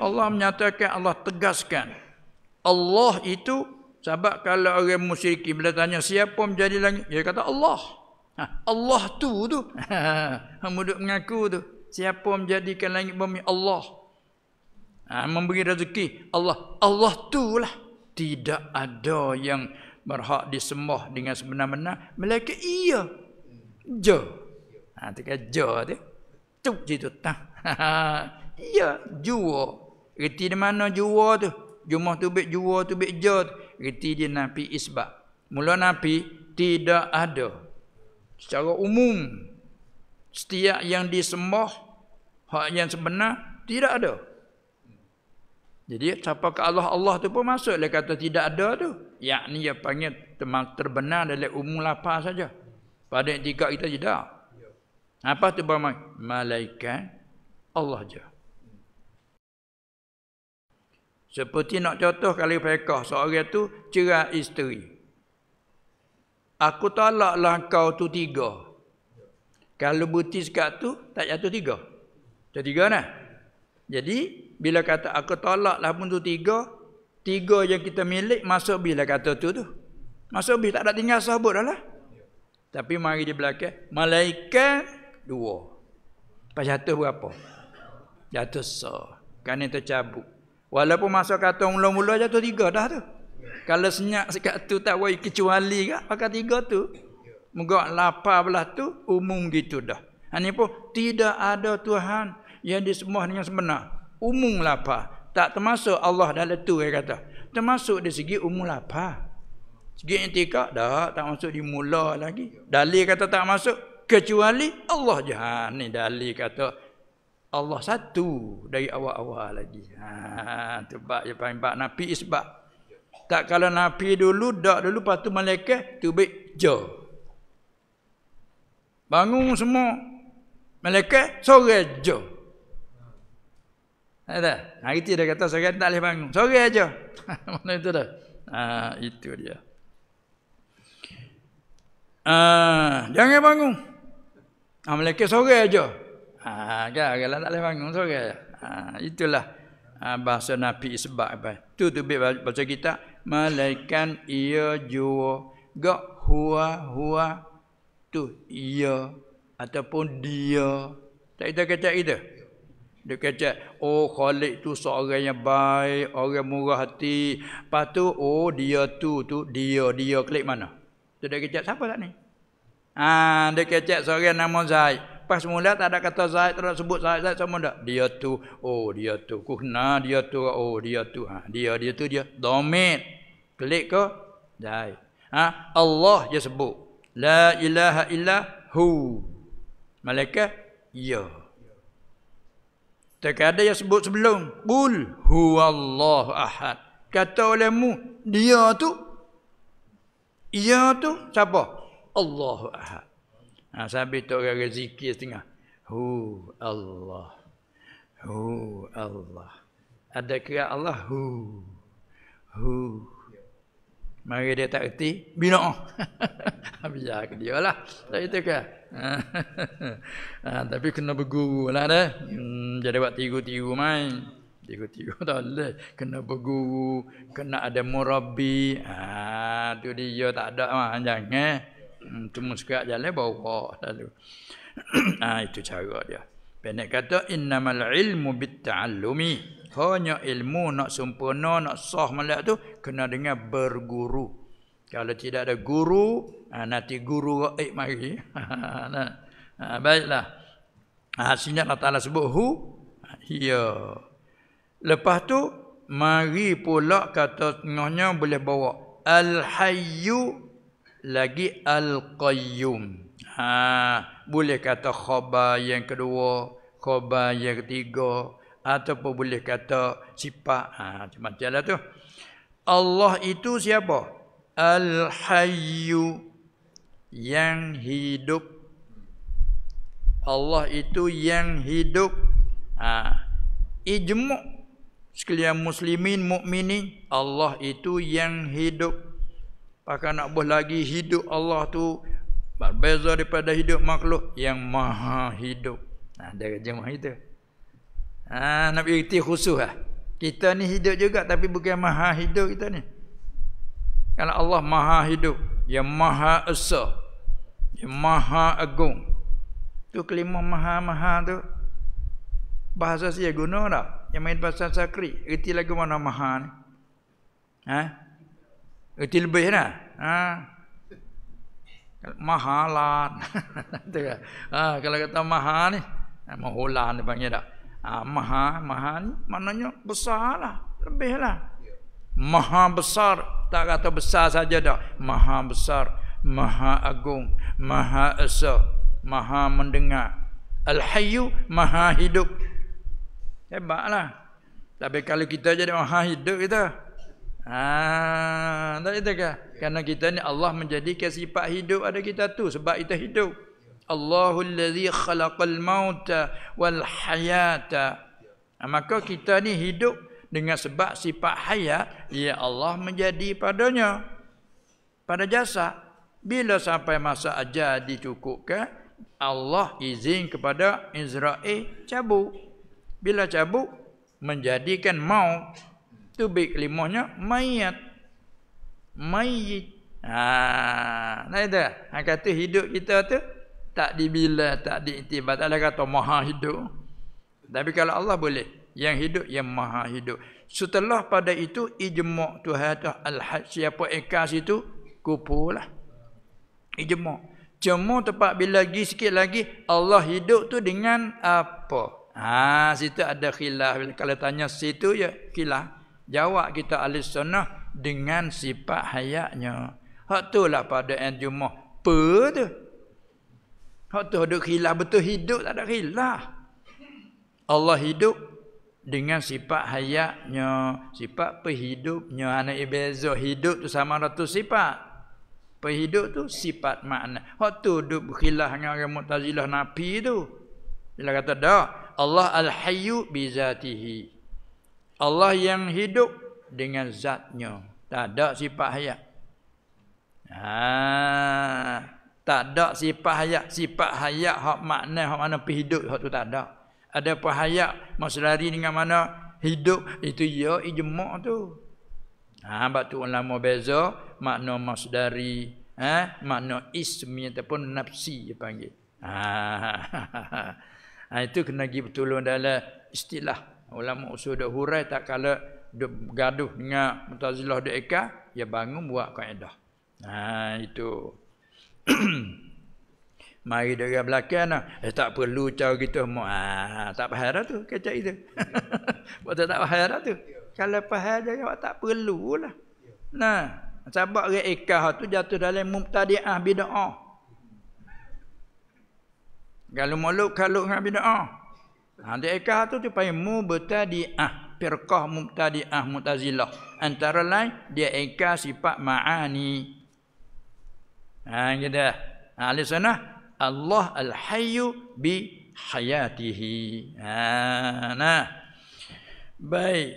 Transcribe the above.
Allah menyatakan, Allah tegaskan. Allah itu, sebab kalau orang musyrik bila tanya siapa menjadi langit, dia kata Allah. Allah tu. Hamba duk mengaku tu. Siapa menjadikan langit bumi? Allah. Memberi rezeki Allah. Allah tu lah. Tidak ada yang berhak disembah dengan sebenar-benar melainkan ia. Je. Tekan je tu. Tu situ tah. Ya, jua. Reti di mana jua tu? Jumah tu bik jua tu bik je. Reti dia nafi isbat. Mula nafi tidak ada. Secara umum setiap yang disembah hak yang sebenar tidak ada. Jadi siapa ke Allah tu pun masuklah kata tidak ada tu. Yakni dia panggil terbenar dalam umum lapar saja. Pada yang tiga kita tidak. Apa tu malaikat Allah je. Seperti nak contoh kali fiqh, seorang tu cerai isteri. Aku talaklah kau tu 3. Kalau buti sekat tu tak jatuh 3. Jatuh 3 nah. Jadi bila kata aku talaklah pun tu 3 yang kita milik masuk bila kata tu. Masuk bila tak ada tinggal sahabat dah lah. Tapi mari di belakang malaikat 2. Pas jatuh berapa? Jatuh kan itu cabut. Walaupun masa kata mula-mula jatuh 3 dah tu. Kalau senyap sekat tu tak boleh kecuali kak pakai 3 tu. Moga 18 tu umum gitu dah. Ini pun tidak ada Tuhan yang disembah dengan sebenar. Umum lapar. Tak termasuk Allah dalam tu dia kata. Termasuk dari segi umum lapar. Segi intikak dah tak masuk di mula lagi. Dalil kata tak masuk kecuali Allah je. Ni dalil kata Allah satu dari awal-awal lagi. Sebab dia panggil nafi isbat. Tak kalau nafi dulu, dak dulu, lepas tu malaikat tu baik je. Bangun semua malaikat sore je. Ada. Hari tu dia kata sore tak boleh bangun. Sore aja. Mana itu dah. Itu dia. Jangan bangun. Malaikat sore aja. Kalau tak boleh bangun sore. Itulah bahasa nafi isbat apa. Tu baca kita malaikat ia jua gak huwa tu ia ataupun dia. Tak kita kata itu. Dia kata Khalik tu seorang yang baik, orang murah hati. Lepas tu dia tu dia klik mana? Tu dia kata siapa tak ni? Dia kata seorang nama Zaid. Pas mula tak ada kata Zaid, tak ada sebut Zaid sama tak? Dia tu, dia tu. Ku kenal dia tu, dia tu. Dia tu dia. Domit. Klik ke? Zaid. Allah dia sebut. La ilaha illa hu. Malaikat ya. Tak ada yang sebut sebelum. Qul huwallahu ahad. Kata olehmu, dia tu siapa? Allahu ahad. Sampai tu orang zikir setengah. Hu Allah. Ada kira Allah hu. Mari dia tak erti bina. Biar ke dia lah. Tak itu ke? Tapi kena berguru lah dah. Jadi buat tiru-tiru main. Tiru-tiru tak boleh. Kena berguru, kena ada murabbi. Tu dia tak ada jangan. Cuma sekat jalan bawa lalu. Itu cara dia. Pendek kata innamal ilmu bitta'allumi. Hanya ilmu nak sempurna, nak sah malak tu kena dengan berguru. Kalau tidak ada guru, nanti guru gaib mari. Baiklah. Sini Allah Ta'ala sebut ya. Lepas tu mari pula kata tengahnya boleh bawa al-hayyu lagi al-qayyum. Boleh kata khabar yang kedua, khabar yang ketiga, ataupun boleh kata sifat. Macam lah tu. Allah itu siapa? Al-hayyu, yang hidup. Allah itu yang hidup. Ijmu' sekalian muslimin, mukminin, Allah itu yang hidup. Pakai nak buat lagi hidup Allah tu berbeza daripada hidup makhluk yang maha hidup. Dia jemaah itu. Nak bererti khusus lah. Kita ni hidup juga tapi bukan maha hidup kita ni. Kalau Allah maha hidup, Dia maha esa, Dia maha agung. Tu kelima maha-maha tu bahasa saya guna tak? Yang main bahasa Sanskrit, erti lagu mana maha ni? Erti lebih dah. Mahalan. Kalau kata maha ni, mahulan dia panggil tak? Maha ni maknanya besar lah, lebih lah. Maha besar, tak kata besar saja dah. Maha besar, maha agung, maha esa, maha mendengar. Al-Hayyu, maha hidup. Hebatlah. Tapi kalau kita jadi maha hidup kita, tak itu ke? Karena kita ni Allah menjadikan sifat hidup ada kita tu sebab kita hidup. Allahul ladzi khalaqal mauta wal hayata. Maka kita ni hidup dengan sebab sifat hayat, ya Allah menjadi padanya, pada jasad. Bila sampai masa ajal dicukupkan, Allah izin kepada Israel cabut. Bila cabut, menjadikan maut. Tu baik kelimanya mayat. Mayit. Nah itu. Kata hidup kita tu tak dibila, tak diiktibar. Tak ada kata maha hidup. Tapi kalau Allah boleh. Yang hidup, yang maha hidup. Setelah pada itu, ijma' Tuhan tu al-had. Siapa ikas itu, kupulah. Ijma'. Cuma tempat bila lagi sikit lagi, Allah hidup tu dengan apa? Situ ada khilaf. Kalau tanya situ ya khilaf. Jawab kita ahli sunnah dengan sifat hayatnya. Hak tu lah pada ijma'. Apa tu? Hak tu ada khilaf, betul hidup tak ada khilaf. Allah hidup dengan sifat hayatnya, sifat penghidupnya. Anak beza hidup tu sama ratu sifat. Penhidup tu sifat makna. Hak tu duk khilaf dengan orang Mu'tazilah nafi tu. Dia kata dah, Allah al-hayyu bi zatihi. Allah yang hidup dengan zatnya. Tak ada sifat hayat. Tak ada sifat hayat. Sifat hayat hak makna penhidup hak tu tak ada. Ada hayat masdari dengan mana hidup itu ya ijma' tu. Sebab tu ulama beza makna masdari, makna ismi ataupun nafsi dia panggil. Itu kena pergi betul dalam istilah ulama usul dak hurai tak kala gaduh dengan Mu'tazilah dak eka, dia bangun buat kaedah. Itu. Mari dari belakang tak perlu cara kita tak faham dah tu kecak itu. Betul tak faham dah tu. Kalau faham je awak tak perlulah. Sebab orang ikah tu jatuh dalam mubtadi'ah bid'ah. Kalau makhluk dengan bid'ah. Dia ikah tu panggil mubtadi'ah, firqah mubtadi'ah Mu'tazilah. Antara lain dia ikah sifat ma'ani. Gitu. Ahli sunnah Allah al-hayyu bi hayatihi. Baik.